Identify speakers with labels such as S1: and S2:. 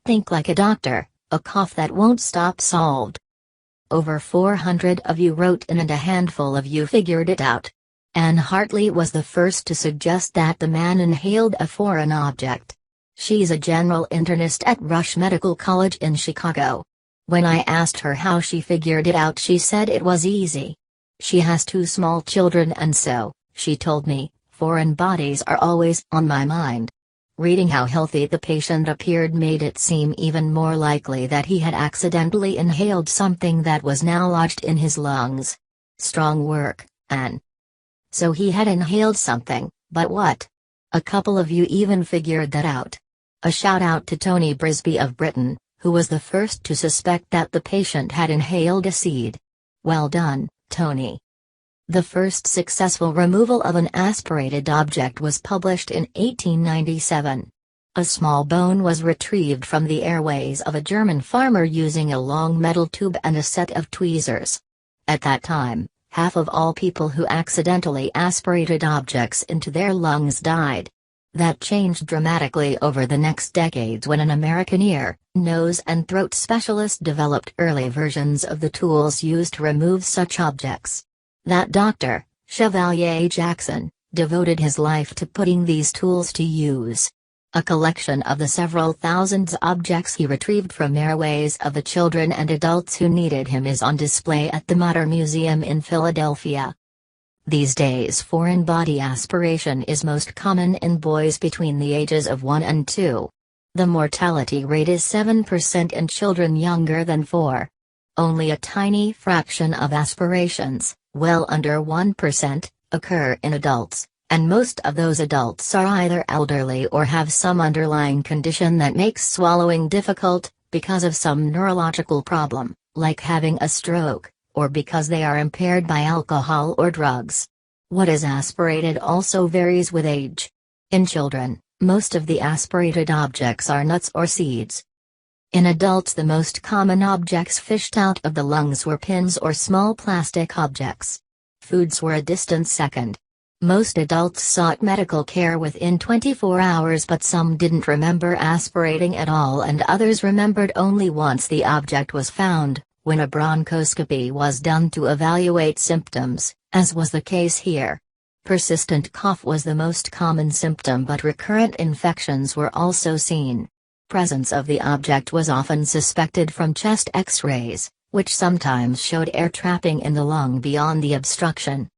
S1: Think like a doctor, a cough that won't stop solved. Over 400 of you wrote in and a handful of you figured it out. Anne Hartley was the first to suggest that the man inhaled a foreign object. She's a general internist at Rush Medical College in Chicago. When I asked her how she figured it out, she said it was easy. She has 2 small children, and so, she told me, foreign bodies are always on my mind. Reading how healthy the patient appeared made it seem even more likely that he had accidentally inhaled something that was now lodged in his lungs. Strong work, Anne. So he had inhaled something, but what? A couple of you even figured that out. A shout out to Tony Brisby of Britain, who was the first to suspect that the patient had inhaled a seed. Well done, Tony. The first successful removal of an aspirated object was published in 1897. A small bone was retrieved from the airways of a German farmer using a long metal tube and a set of tweezers. At that time, half of all people who accidentally aspirated objects into their lungs died. That changed dramatically over the next decades when an American ear, nose and throat specialist developed early versions of the tools used to remove such objects. That doctor, Chevalier Jackson, devoted his life to putting these tools to use. A collection of the several thousands objects he retrieved from airways of the children and adults who needed him is on display at the Mutter Museum in Philadelphia. These days, foreign body aspiration is most common in boys between the ages of 1 and 2. The mortality rate is 7% in children younger than 4. Only a tiny fraction of aspirations, well under 1%, occur in adults, and most of those adults are either elderly or have some underlying condition that makes swallowing difficult, because of some neurological problem, like having a stroke, or because they are impaired by alcohol or drugs. What is aspirated also varies with age. In children, most of the aspirated objects are nuts or seeds. In adults, the most common objects fished out of the lungs were pins or small plastic objects. Foods were a distant second. Most adults sought medical care within 24 hours, but some didn't remember aspirating at all and others remembered only once the object was found, when a bronchoscopy was done to evaluate symptoms, as was the case here. Persistent cough was the most common symptom, but recurrent infections were also seen. Presence of the object was often suspected from chest X-rays, which sometimes showed air trapping in the lung beyond the obstruction.